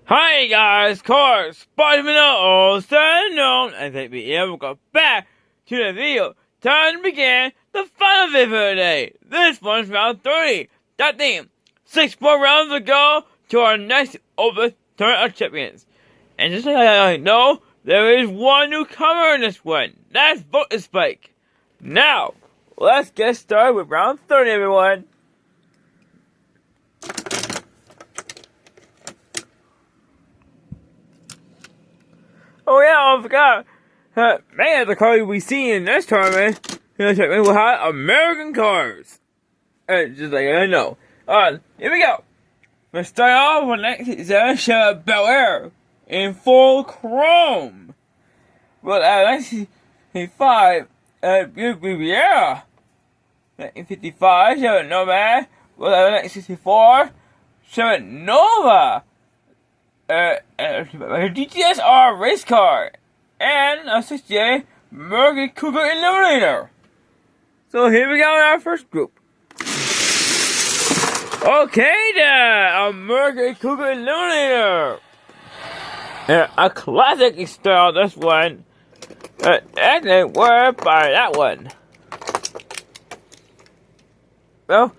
Hi guys, Cars, Spider-Man all said and known, and thank we ever got back to the video. Time to begin the final video for today. This one's round 30. That thing, 6 more rounds to go to our next over tournament of champions. And just like I know, there is one newcomer in this one. That's Voltage Spike. Now, let's get started with round 30, everyone. Oh yeah, I forgot. Man, the car we see in this tournament, will have American cars. Just like I know. Here we go. Let's start off with next Chevrolet Bel Air in full chrome. Well, 1955, Riviera. 1955, Chevrolet Nomad. Well, 1964, Chevrolet Nova. GTSR race car, and a 68 Mercury Cougar Eliminator. So here we go in our first group. Okay then, a Mercury Cougar Eliminator. A classic style, this one. Excellent work by that one. Well,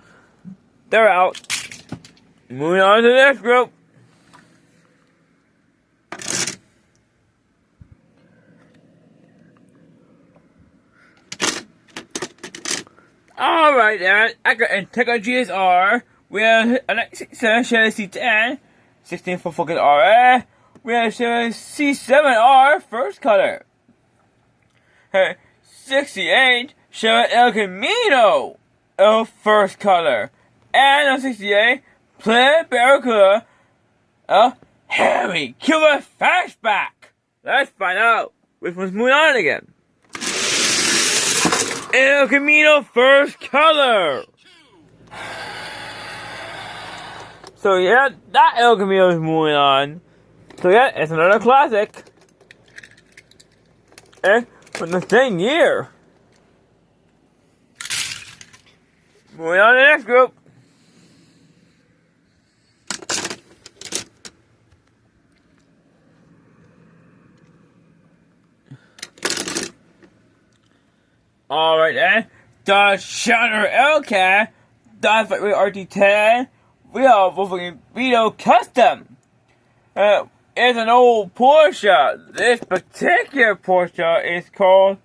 they're out. Moving on to the next group. Alright then, I got Integra GSR, we have a 67 Chevy C10, 16 for Focus RS, we have Chevy C7R first color, 68 Chevy El Camino first color, and a 68 Plymouth Barracuda Heavy Killer Fastback. Let's find out which one's moving on again. El Camino first color. So yeah, that El Camino is moving on. So yeah, it's another classic. And from the same year. Moving on to the next group. Alright then, Dodge Challenger Hellcat, Dodge Factory RT10, we have Volkswagen Beetle Custom. It's an old Porsche. This particular Porsche is called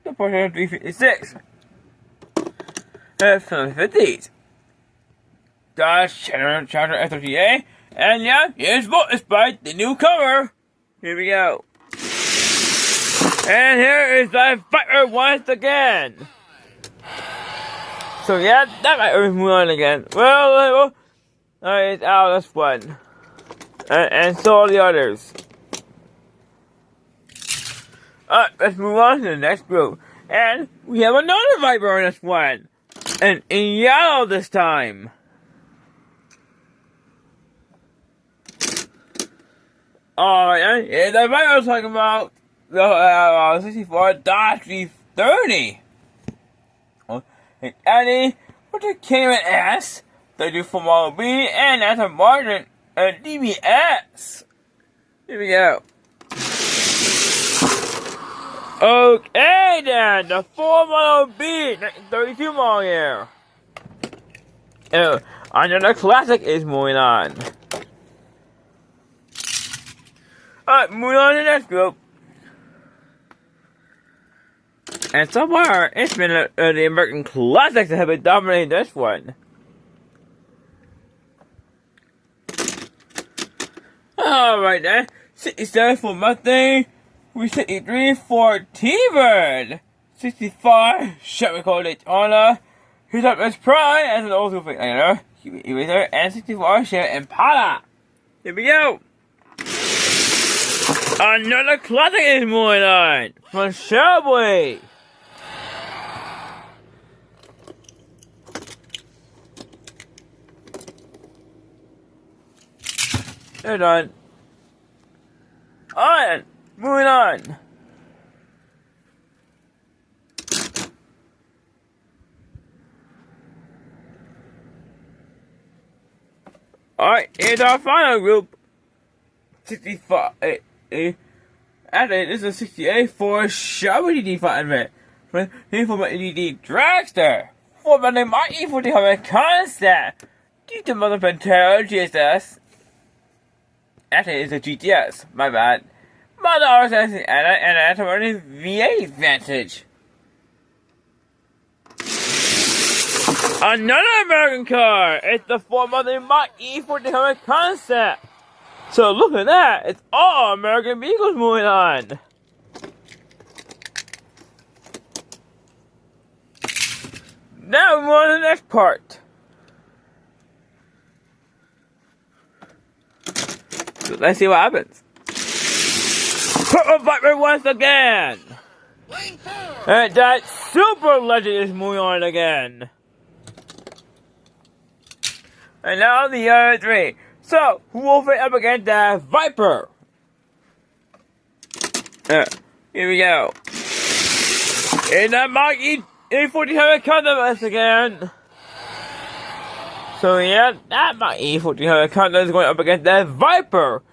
the Porsche 356. From the 50s. Dodge Challenger S38, and yeah, here's Voltage Spike, the newcomer. Here we go. And here is the fighter once again. So yeah, that might move on again. Well, it's out, that's one. And so are the others. Alright, let's move on to the next group. And we have another Viper in this one. And in yellow this time. Alright, here's the Viper I was talking about. The 64 Dodge 330. And adding with the Cayman S, they do for Model B, and as a margin, a DBS. Here we go. Okay then, the 4 Model B, 1932 model year. Another classic is moving on. Alright, moving on to the next group. And so far, it's been the American classics that have been dominating this one. Alright then, 67 for Mustang, 63 for T-Bird, 65 Chevy Cole Daytona, here's up as Pride as an old school Freightliner, Eraser, and 64 Chevy Impala. Here we go. Another classic is moving on from Shelby. They're done. Alright, moving on. Alright, here's our final group. 65. Actually, this is 68 for Shabby Defiant for my LED Dragster. For my name, my evil to have a constant. Due to Mother Pantera GSS. Actually, it's a GTS. My bad. Mother RSS and Antimony V8 Vantage. Another American car! It's the 4-month Mach E4000 concept! So look at that! It's all American vehicles moving on! Now we move on to the next part. So let's see what happens. Purple Viper once again! And that Super Legend is moving on again. And now the other three. So, who will fit up against the Viper? Here we go. And that Mach E4000 comes us again. So yeah, that Mach E4000 comes is going up against the Viper.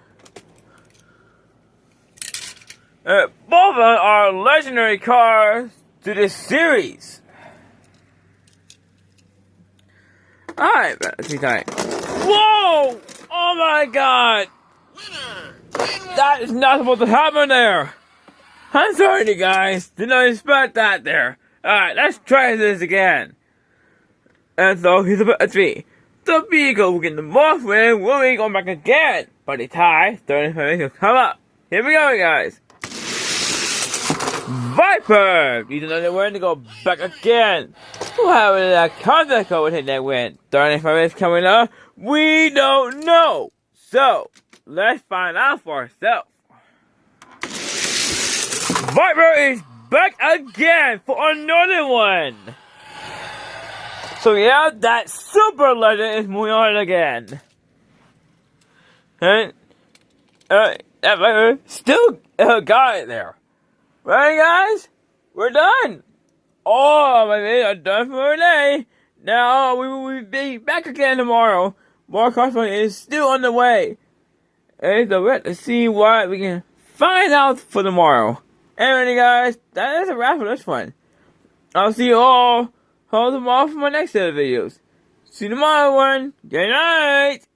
Both of them are legendary cars to this series. Alright, let's see time. Whoa! Oh my god! That is not supposed to happen there! I'm sorry, you guys. Did not expect that there. Alright, let's try this again. And so, here's a 3. The vehicle will get the Mothman will be going back again. But the tie, 30 will come up. Here we go, guys. Viper! You don't know when to go back again. How will that contact go with that win? 35 minutes coming up? We don't know. So, let's find out for ourselves. Viper is back again for another one. So yeah, that Super Legend is moving on again. And, that Viper still got it there. Right, guys? We're done. Oh, my baby, I'm done for today. Now, we will be back again tomorrow. More cosplay is still on the way. And so let's see what we can find out for tomorrow. Anyway, guys, that is a wrap for this one. I'll see you all tomorrow for my next set of videos. See you tomorrow, everyone. Good night.